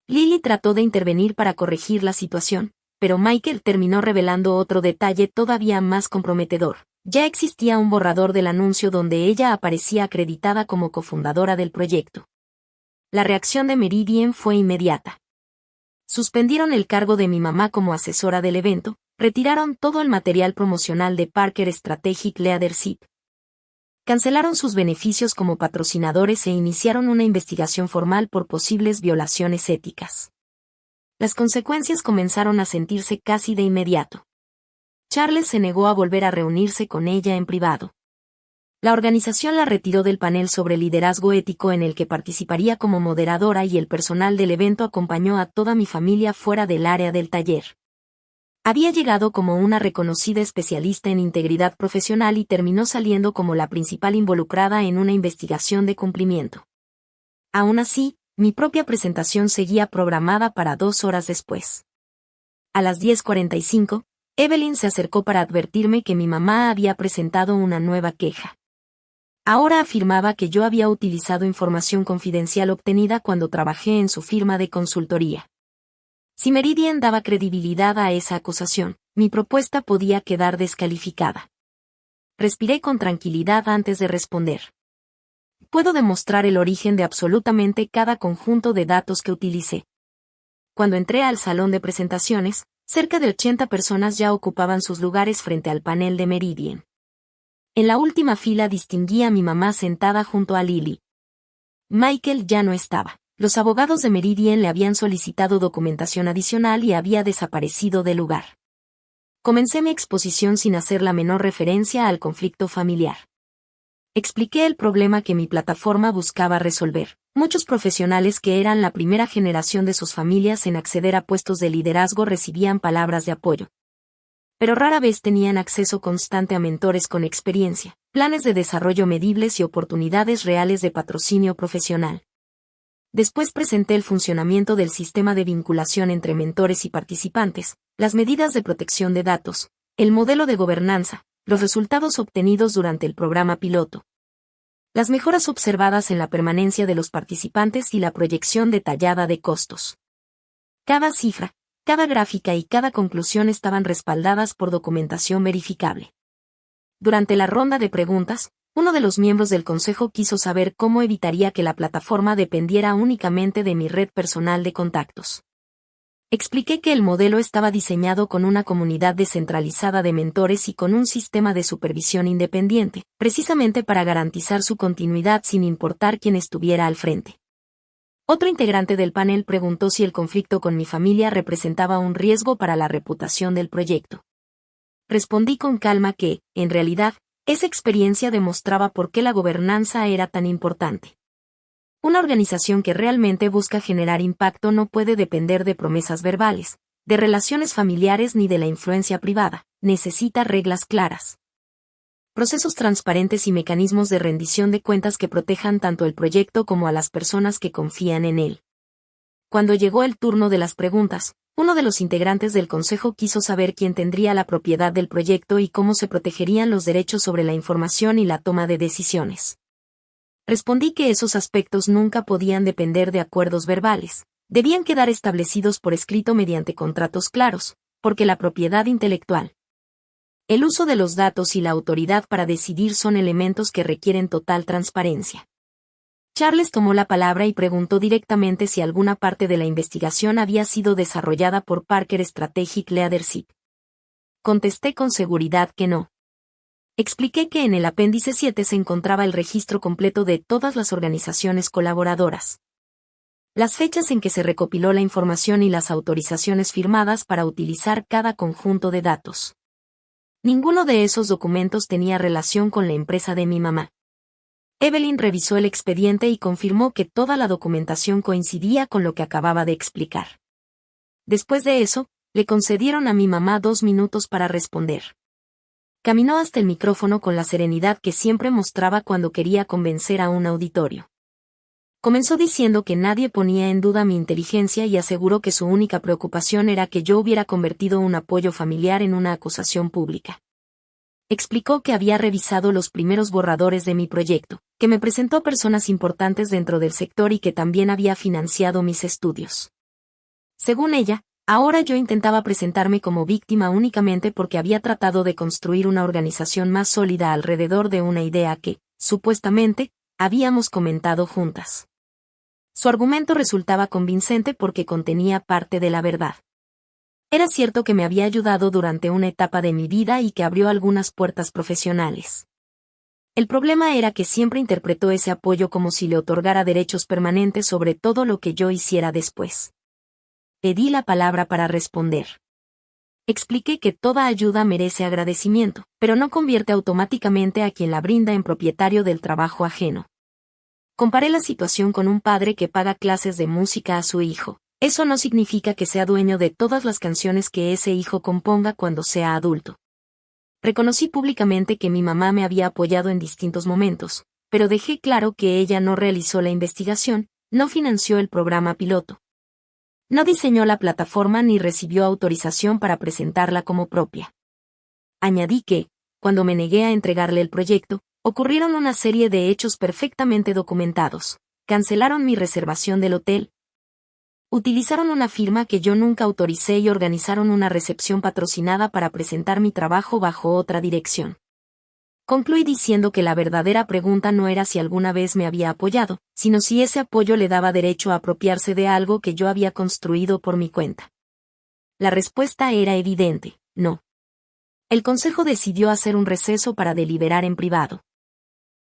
Lily trató de intervenir para corregir la situación, pero Michael terminó revelando otro detalle todavía más comprometedor. Ya existía un borrador del anuncio donde ella aparecía acreditada como cofundadora del proyecto. La reacción de Meridian fue inmediata. Suspendieron el cargo de mi mamá como asesora del evento, retiraron todo el material promocional de Parker Strategic Leadership. Cancelaron sus beneficios como patrocinadores e iniciaron una investigación formal por posibles violaciones éticas. Las consecuencias comenzaron a sentirse casi de inmediato. Charles se negó a volver a reunirse con ella en privado. La organización la retiró del panel sobre liderazgo ético en el que participaría como moderadora y el personal del evento acompañó a toda mi familia fuera del área del taller. Había llegado como una reconocida especialista en integridad profesional y terminó saliendo como la principal involucrada en una investigación de cumplimiento. Aún así, mi propia presentación seguía programada para 2 horas después. A las 10:45, Evelyn se acercó para advertirme que mi mamá había presentado una nueva queja. Ahora afirmaba que yo había utilizado información confidencial obtenida cuando trabajé en su firma de consultoría. Si Meridian daba credibilidad a esa acusación, mi propuesta podía quedar descalificada. Respiré con tranquilidad antes de responder. Puedo demostrar el origen de absolutamente cada conjunto de datos que utilicé. Cuando entré al salón de presentaciones, cerca de 80 personas ya ocupaban sus lugares frente al panel de Meridian. En la última fila distinguí a mi mamá sentada junto a Lily. Michael ya no estaba. Los abogados de Meridian le habían solicitado documentación adicional y había desaparecido del lugar. Comencé mi exposición sin hacer la menor referencia al conflicto familiar. Expliqué el problema que mi plataforma buscaba resolver. Muchos profesionales que eran la primera generación de sus familias en acceder a puestos de liderazgo recibían palabras de apoyo. Pero rara vez tenían acceso constante a mentores con experiencia, planes de desarrollo medibles y oportunidades reales de patrocinio profesional. Después presenté el funcionamiento del sistema de vinculación entre mentores y participantes, las medidas de protección de datos, el modelo de gobernanza, los resultados obtenidos durante el programa piloto, las mejoras observadas en la permanencia de los participantes y la proyección detallada de costos. Cada cifra, cada gráfica y cada conclusión estaban respaldadas por documentación verificable. Durante la ronda de preguntas, uno de los miembros del consejo quiso saber cómo evitaría que la plataforma dependiera únicamente de mi red personal de contactos. Expliqué que el modelo estaba diseñado con una comunidad descentralizada de mentores y con un sistema de supervisión independiente, precisamente para garantizar su continuidad sin importar quién estuviera al frente. Otro integrante del panel preguntó si el conflicto con mi familia representaba un riesgo para la reputación del proyecto. Respondí con calma que, en realidad, esa experiencia demostraba por qué la gobernanza era tan importante. Una organización que realmente busca generar impacto no puede depender de promesas verbales, de relaciones familiares ni de la influencia privada, necesita reglas claras, procesos transparentes y mecanismos de rendición de cuentas que protejan tanto el proyecto como a las personas que confían en él. Cuando llegó el turno de las preguntas, uno de los integrantes del consejo quiso saber quién tendría la propiedad del proyecto y cómo se protegerían los derechos sobre la información y la toma de decisiones. Respondí que esos aspectos nunca podían depender de acuerdos verbales, debían quedar establecidos por escrito mediante contratos claros, porque la propiedad intelectual, el uso de los datos y la autoridad para decidir son elementos que requieren total transparencia. Charles tomó la palabra y preguntó directamente si alguna parte de la investigación había sido desarrollada por Parker Strategic Leadership. Contesté con seguridad que no. Expliqué que en el apéndice 7 se encontraba el registro completo de todas las organizaciones colaboradoras, las fechas en que se recopiló la información y las autorizaciones firmadas para utilizar cada conjunto de datos. Ninguno de esos documentos tenía relación con la empresa de mi mamá. Evelyn revisó el expediente y confirmó que toda la documentación coincidía con lo que acababa de explicar. Después de eso, le concedieron a mi mamá 2 minutos para responder. Caminó hasta el micrófono con la serenidad que siempre mostraba cuando quería convencer a un auditorio. Comenzó diciendo que nadie ponía en duda mi inteligencia y aseguró que su única preocupación era que yo hubiera convertido un apoyo familiar en una acusación pública. Explicó que había revisado los primeros borradores de mi proyecto, que me presentó a personas importantes dentro del sector y que también había financiado mis estudios. Según ella, ahora yo intentaba presentarme como víctima únicamente porque había tratado de construir una organización más sólida alrededor de una idea que, supuestamente, habíamos comentado juntas. Su argumento resultaba convincente porque contenía parte de la verdad. Era cierto que me había ayudado durante una etapa de mi vida y que abrió algunas puertas profesionales. El problema era que siempre interpretó ese apoyo como si le otorgara derechos permanentes sobre todo lo que yo hiciera después. Pedí la palabra para responder. Expliqué que toda ayuda merece agradecimiento, pero no convierte automáticamente a quien la brinda en propietario del trabajo ajeno. Comparé la situación con un padre que paga clases de música a su hijo. Eso no significa que sea dueño de todas las canciones que ese hijo componga cuando sea adulto. Reconocí públicamente que mi mamá me había apoyado en distintos momentos, pero dejé claro que ella no realizó la investigación, no financió el programa piloto. No diseñó la plataforma ni recibió autorización para presentarla como propia. Añadí que, cuando me negué a entregarle el proyecto, ocurrieron una serie de hechos perfectamente documentados. Cancelaron mi reservación del hotel. Utilizaron una firma que yo nunca autoricé y organizaron una recepción patrocinada para presentar mi trabajo bajo otra dirección. Concluí diciendo que la verdadera pregunta no era si alguna vez me había apoyado, sino si ese apoyo le daba derecho a apropiarse de algo que yo había construido por mi cuenta. La respuesta era evidente, no. El consejo decidió hacer un receso para deliberar en privado.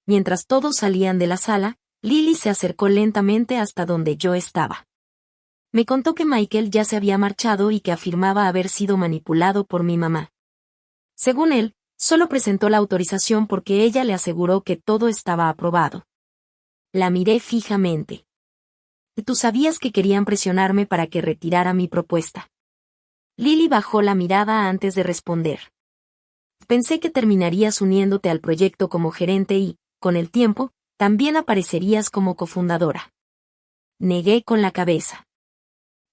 Mientras todos salían de la sala, Lily se acercó lentamente hasta donde yo estaba. Me contó que Michael ya se había marchado y que afirmaba haber sido manipulado por mi mamá. Según él, solo presentó la autorización porque ella le aseguró que todo estaba aprobado. La miré fijamente. ¿Tú sabías que querían presionarme para que retirara mi propuesta? Lily bajó la mirada antes de responder. Pensé que terminarías uniéndote al proyecto como gerente y, con el tiempo, también aparecerías como cofundadora. Negué con la cabeza.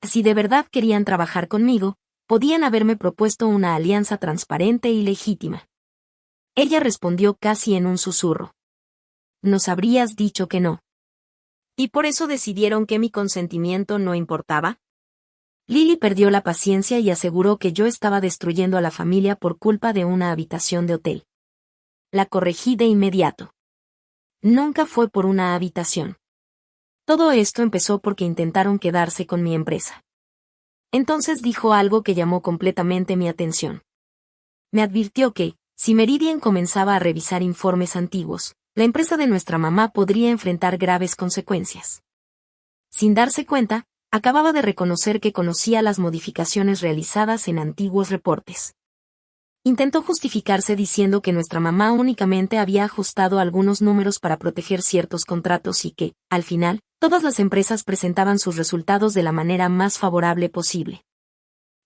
Si de verdad querían trabajar conmigo, podían haberme propuesto una alianza transparente y legítima. Ella respondió casi en un susurro. Nos habrías dicho que no. ¿Y por eso decidieron que mi consentimiento no importaba? Lily perdió la paciencia y aseguró que yo estaba destruyendo a la familia por culpa de una habitación de hotel. La corregí de inmediato. Nunca fue por una habitación. Todo esto empezó porque intentaron quedarse con mi empresa. Entonces dijo algo que llamó completamente mi atención. Me advirtió que, si Meridian comenzaba a revisar informes antiguos, la empresa de nuestra mamá podría enfrentar graves consecuencias. Sin darse cuenta, acababa de reconocer que conocía las modificaciones realizadas en antiguos reportes. Intentó justificarse diciendo que nuestra mamá únicamente había ajustado algunos números para proteger ciertos contratos y que, al final, todas las empresas presentaban sus resultados de la manera más favorable posible.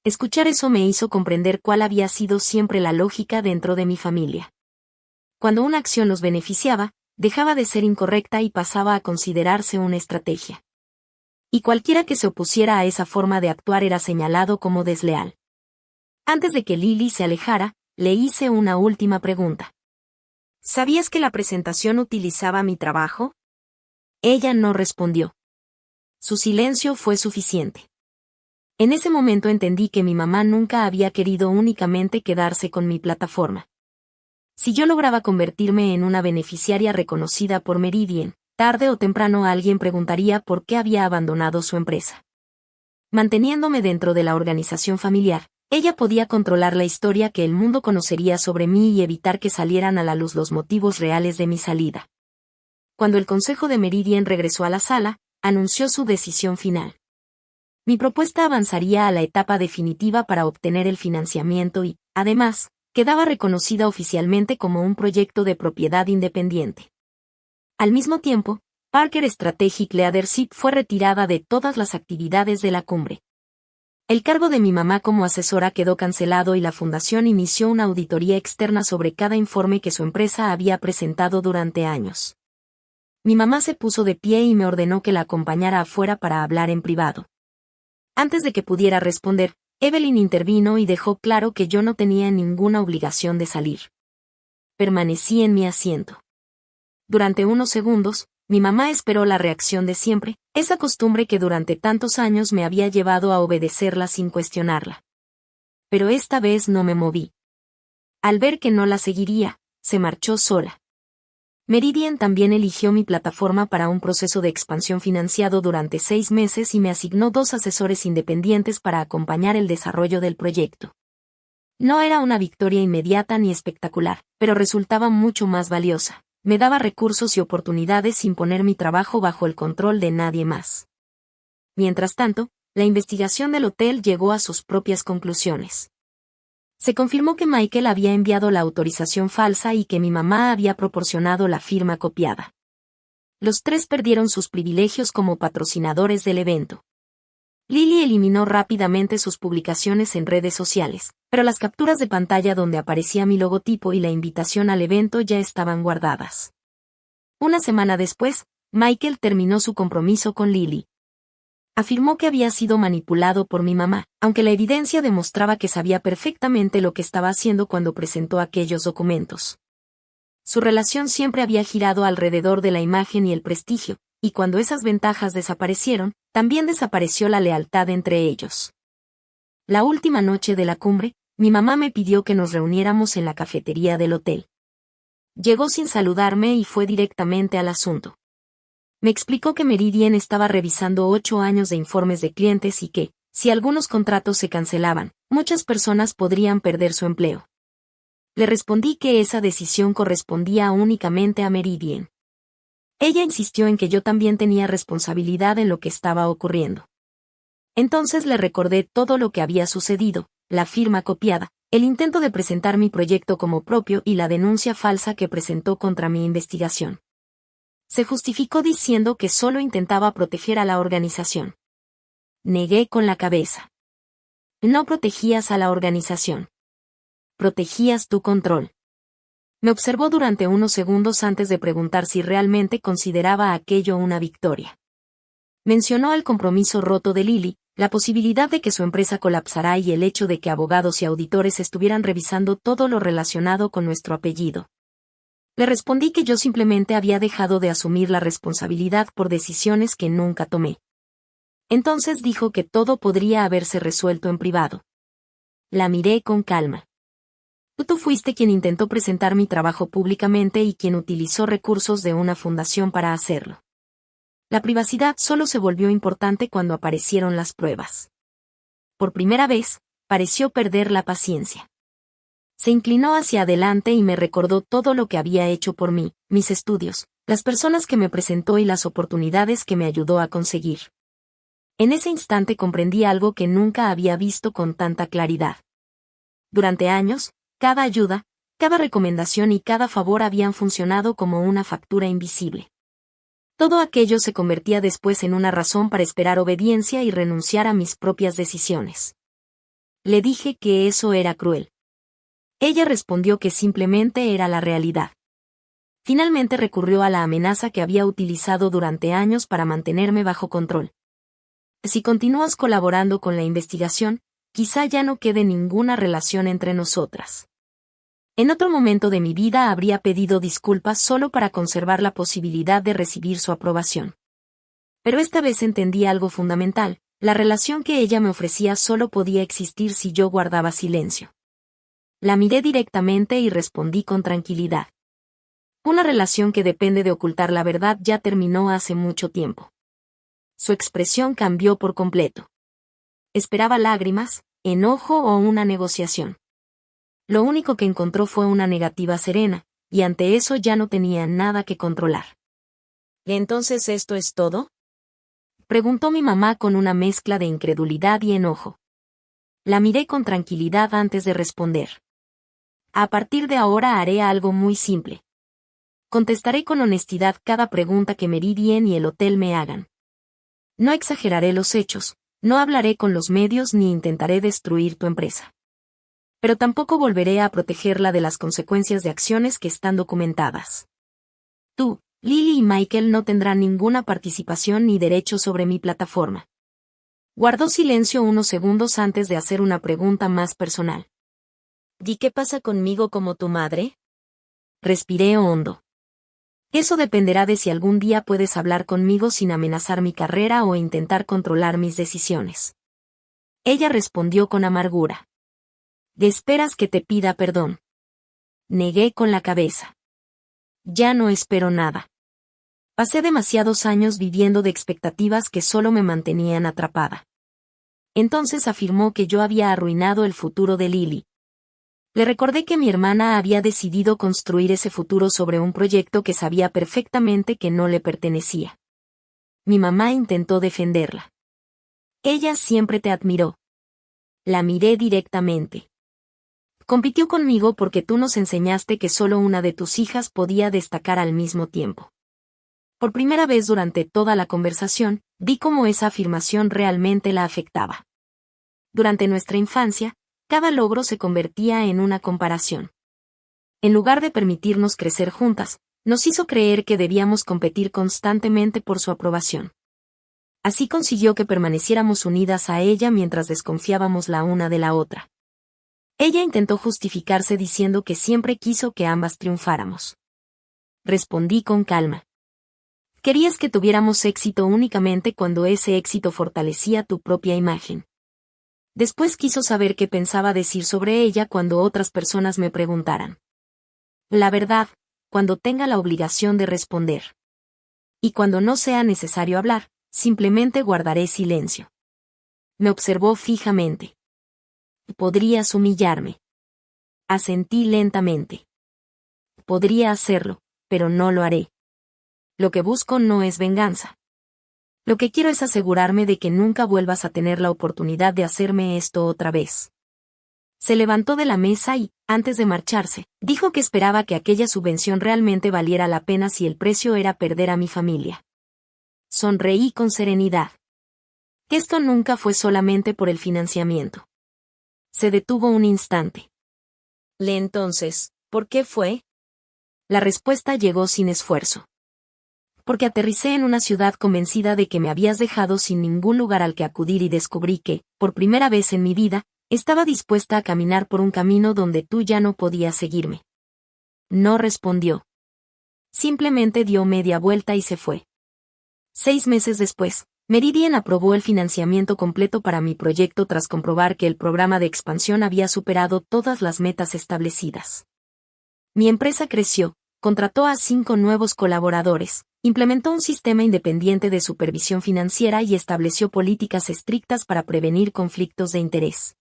Escuchar eso me hizo comprender cuál había sido siempre la lógica dentro de mi familia. Cuando una acción nos beneficiaba, dejaba de ser incorrecta y pasaba a considerarse una estrategia. Y cualquiera que se opusiera a esa forma de actuar era señalado como desleal. Antes de que Lily se alejara, le hice una última pregunta. ¿Sabías que la presentación utilizaba mi trabajo? Ella no respondió. Su silencio fue suficiente. En ese momento entendí que mi mamá nunca había querido únicamente quedarse con mi plataforma. Si yo lograba convertirme en una beneficiaria reconocida por Meridian, tarde o temprano alguien preguntaría por qué había abandonado su empresa. Manteniéndome dentro de la organización familiar, ella podía controlar la historia que el mundo conocería sobre mí y evitar que salieran a la luz los motivos reales de mi salida. Cuando el consejo de Meridian regresó a la sala, anunció su decisión final. Mi propuesta avanzaría a la etapa definitiva para obtener el financiamiento y, además, quedaba reconocida oficialmente como un proyecto de propiedad independiente. Al mismo tiempo, Parker Strategic Leadership fue retirada de todas las actividades de la cumbre. El cargo de mi mamá como asesora quedó cancelado y la fundación inició una auditoría externa sobre cada informe que su empresa había presentado durante años. Mi mamá se puso de pie y me ordenó que la acompañara afuera para hablar en privado. Antes de que pudiera responder, Evelyn intervino y dejó claro que yo no tenía ninguna obligación de salir. Permanecí en mi asiento. Durante unos segundos, mi mamá esperó la reacción de siempre, esa costumbre que durante tantos años me había llevado a obedecerla sin cuestionarla. Pero esta vez no me moví. Al ver que no la seguiría, se marchó sola. Meridian también eligió mi plataforma para un proceso de expansión financiado durante 6 meses y me asignó 2 asesores independientes para acompañar el desarrollo del proyecto. No era una victoria inmediata ni espectacular, pero resultaba mucho más valiosa. Me daba recursos y oportunidades sin poner mi trabajo bajo el control de nadie más. Mientras tanto, la investigación del hotel llegó a sus propias conclusiones. Se confirmó que Michael había enviado la autorización falsa y que mi mamá había proporcionado la firma copiada. Los tres perdieron sus privilegios como patrocinadores del evento. Lily eliminó rápidamente sus publicaciones en redes sociales, pero las capturas de pantalla donde aparecía mi logotipo y la invitación al evento ya estaban guardadas. Una semana después, Michael terminó su compromiso con Lily. Afirmó que había sido manipulado por mi mamá, aunque la evidencia demostraba que sabía perfectamente lo que estaba haciendo cuando presentó aquellos documentos. Su relación siempre había girado alrededor de la imagen y el prestigio, y cuando esas ventajas desaparecieron, también desapareció la lealtad entre ellos. La última noche de la cumbre, mi mamá me pidió que nos reuniéramos en la cafetería del hotel. Llegó sin saludarme y fue directamente al asunto. Me explicó que Meridian estaba revisando 8 años de informes de clientes y que, si algunos contratos se cancelaban, muchas personas podrían perder su empleo. Le respondí que esa decisión correspondía únicamente a Meridian. Ella insistió en que yo también tenía responsabilidad en lo que estaba ocurriendo. Entonces le recordé todo lo que había sucedido, la firma copiada, el intento de presentar mi proyecto como propio y la denuncia falsa que presentó contra mi investigación. Se justificó diciendo que solo intentaba proteger a la organización. Negué con la cabeza. No protegías a la organización. Protegías tu control. Me observó durante unos segundos antes de preguntar si realmente consideraba aquello una victoria. Mencionó el compromiso roto de Lily, la posibilidad de que su empresa colapsará y el hecho de que abogados y auditores estuvieran revisando todo lo relacionado con nuestro apellido. Le respondí que yo simplemente había dejado de asumir la responsabilidad por decisiones que nunca tomé. Entonces dijo que todo podría haberse resuelto en privado. La miré con calma. Tú fuiste quien intentó presentar mi trabajo públicamente y quien utilizó recursos de una fundación para hacerlo. La privacidad solo se volvió importante cuando aparecieron las pruebas. Por primera vez, pareció perder la paciencia. Se inclinó hacia adelante y me recordó todo lo que había hecho por mí, mis estudios, las personas que me presentó y las oportunidades que me ayudó a conseguir. En ese instante comprendí algo que nunca había visto con tanta claridad. Durante años, cada ayuda, cada recomendación y cada favor habían funcionado como una factura invisible. Todo aquello se convertía después en una razón para esperar obediencia y renunciar a mis propias decisiones. Le dije que eso era cruel. Ella respondió que simplemente era la realidad. Finalmente recurrió a la amenaza que había utilizado durante años para mantenerme bajo control. Si continúas colaborando con la investigación, quizá ya no quede ninguna relación entre nosotras. En otro momento de mi vida habría pedido disculpas solo para conservar la posibilidad de recibir su aprobación. Pero esta vez entendí algo fundamental, la relación que ella me ofrecía solo podía existir si yo guardaba silencio. La miré directamente y respondí con tranquilidad. Una relación que depende de ocultar la verdad ya terminó hace mucho tiempo. Su expresión cambió por completo. Esperaba lágrimas, enojo o una negociación. Lo único que encontró fue una negativa serena, y ante eso ya no tenía nada que controlar. ¿Entonces esto es todo?, preguntó mi mamá con una mezcla de incredulidad y enojo. La miré con tranquilidad antes de responder. A partir de ahora haré algo muy simple. Contestaré con honestidad cada pregunta que Meridian y el hotel me hagan. No exageraré los hechos, no hablaré con los medios ni intentaré destruir tu empresa. Pero tampoco volveré a protegerla de las consecuencias de acciones que están documentadas. Tú, Lily y Michael no tendrán ninguna participación ni derecho sobre mi plataforma. Guardó silencio unos segundos antes de hacer una pregunta más personal. ¿Y qué pasa conmigo como tu madre? Respiré hondo. Eso dependerá de si algún día puedes hablar conmigo sin amenazar mi carrera o intentar controlar mis decisiones. Ella respondió con amargura. ¿Esperas que te pida perdón? Negué con la cabeza. Ya no espero nada. Pasé demasiados años viviendo de expectativas que solo me mantenían atrapada. Entonces afirmó que yo había arruinado el futuro de Lily. Le recordé que mi hermana había decidido construir ese futuro sobre un proyecto que sabía perfectamente que no le pertenecía. Mi mamá intentó defenderla. Ella siempre te admiró. La miré directamente. Compitió conmigo porque tú nos enseñaste que solo una de tus hijas podía destacar al mismo tiempo. Por primera vez durante toda la conversación, vi cómo esa afirmación realmente la afectaba. Durante nuestra infancia, cada logro se convertía en una comparación. En lugar de permitirnos crecer juntas, nos hizo creer que debíamos competir constantemente por su aprobación. Así consiguió que permaneciéramos unidas a ella mientras desconfiábamos la una de la otra. Ella intentó justificarse diciendo que siempre quiso que ambas triunfáramos. Respondí con calma. Querías que tuviéramos éxito únicamente cuando ese éxito fortalecía tu propia imagen. Después quiso saber qué pensaba decir sobre ella cuando otras personas me preguntaran. La verdad, cuando tenga la obligación de responder. Y cuando no sea necesario hablar, simplemente guardaré silencio. Me observó fijamente. Podrías humillarme. Asentí lentamente. Podría hacerlo, pero no lo haré. Lo que busco no es venganza. Lo que quiero es asegurarme de que nunca vuelvas a tener la oportunidad de hacerme esto otra vez. Se levantó de la mesa y, antes de marcharse, dijo que esperaba que aquella subvención realmente valiera la pena si el precio era perder a mi familia. Sonreí con serenidad. Que esto nunca fue solamente por el financiamiento. Se detuvo un instante. Entonces, ¿por qué fue? La respuesta llegó sin esfuerzo. Porque aterricé en una ciudad convencida de que me habías dejado sin ningún lugar al que acudir y descubrí que, por primera vez en mi vida, estaba dispuesta a caminar por un camino donde tú ya no podías seguirme. No respondió. Simplemente dio media vuelta y se fue. 6 meses después, Meridian aprobó el financiamiento completo para mi proyecto tras comprobar que el programa de expansión había superado todas las metas establecidas. Mi empresa creció, contrató a 5 nuevos colaboradores, implementó un sistema independiente de supervisión financiera y estableció políticas estrictas para prevenir conflictos de interés.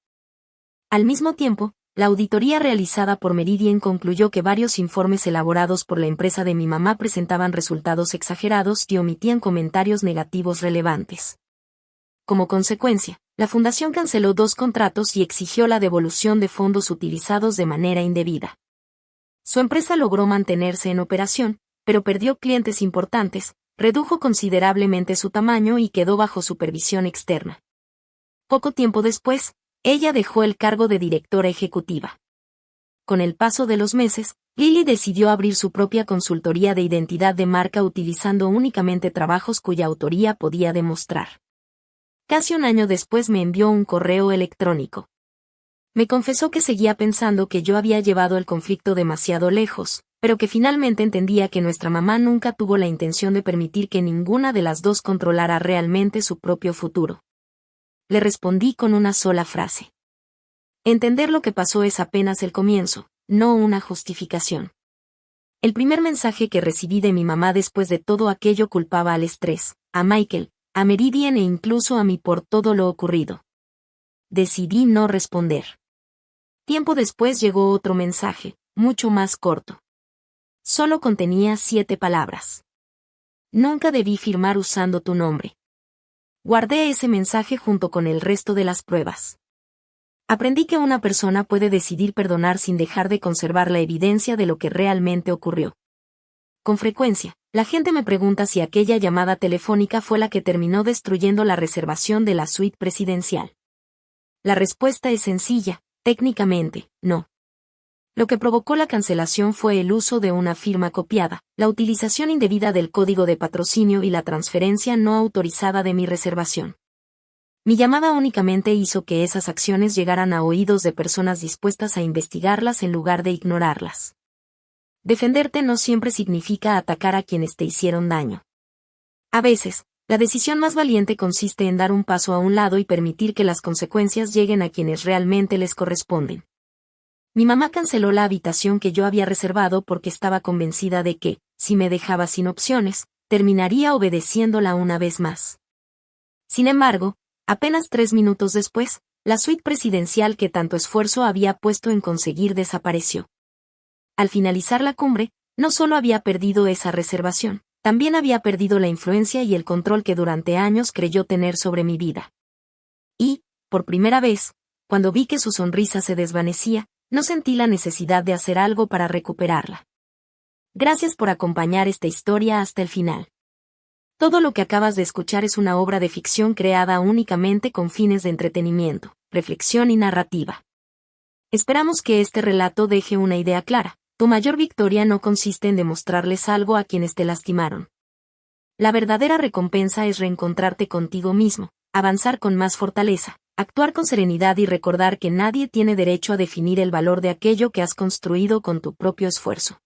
Al mismo tiempo, la auditoría realizada por Meridian concluyó que varios informes elaborados por la empresa de mi mamá presentaban resultados exagerados y omitían comentarios negativos relevantes. Como consecuencia, la fundación canceló 2 contratos y exigió la devolución de fondos utilizados de manera indebida. Su empresa logró mantenerse en operación, pero perdió clientes importantes, redujo considerablemente su tamaño y quedó bajo supervisión externa. Poco tiempo después, ella dejó el cargo de directora ejecutiva. Con el paso de los meses, Lily decidió abrir su propia consultoría de identidad de marca utilizando únicamente trabajos cuya autoría podía demostrar. Casi un año después me envió un correo electrónico. Me confesó que seguía pensando que yo había llevado el conflicto demasiado lejos, pero que finalmente entendía que nuestra mamá nunca tuvo la intención de permitir que ninguna de las dos controlara realmente su propio futuro. Le respondí con una sola frase. Entender lo que pasó es apenas el comienzo, no una justificación. El primer mensaje que recibí de mi mamá después de todo aquello culpaba al estrés, a Michael, a Meridian e incluso a mí por todo lo ocurrido. Decidí no responder. Tiempo después llegó otro mensaje, mucho más corto. Solo contenía 7 palabras. Nunca debí firmar usando tu nombre. Guardé ese mensaje junto con el resto de las pruebas. Aprendí que una persona puede decidir perdonar sin dejar de conservar la evidencia de lo que realmente ocurrió. Con frecuencia, la gente me pregunta si aquella llamada telefónica fue la que terminó destruyendo la reservación de la suite presidencial. La respuesta es sencilla, técnicamente, no. Lo que provocó la cancelación fue el uso de una firma copiada, la utilización indebida del código de patrocinio y la transferencia no autorizada de mi reservación. Mi llamada únicamente hizo que esas acciones llegaran a oídos de personas dispuestas a investigarlas en lugar de ignorarlas. Defenderte no siempre significa atacar a quienes te hicieron daño. A veces, la decisión más valiente consiste en dar un paso a un lado y permitir que las consecuencias lleguen a quienes realmente les corresponden. Mi mamá canceló la habitación que yo había reservado porque estaba convencida de que, si me dejaba sin opciones, terminaría obedeciéndola una vez más. Sin embargo, apenas 3 minutos después, la suite presidencial que tanto esfuerzo había puesto en conseguir desapareció. Al finalizar la cumbre, no solo había perdido esa reservación, también había perdido la influencia y el control que durante años creyó tener sobre mi vida. Y, por primera vez, cuando vi que su sonrisa se desvanecía, No sentí la necesidad de hacer algo para recuperarla. Gracias por acompañar esta historia hasta el final. Todo lo que acabas de escuchar es una obra de ficción creada únicamente con fines de entretenimiento, reflexión y narrativa. Esperamos que este relato deje una idea clara. Tu mayor victoria no consiste en demostrarles algo a quienes te lastimaron. La verdadera recompensa es reencontrarte contigo mismo, avanzar con más fortaleza, actuar con serenidad y recordar que nadie tiene derecho a definir el valor de aquello que has construido con tu propio esfuerzo.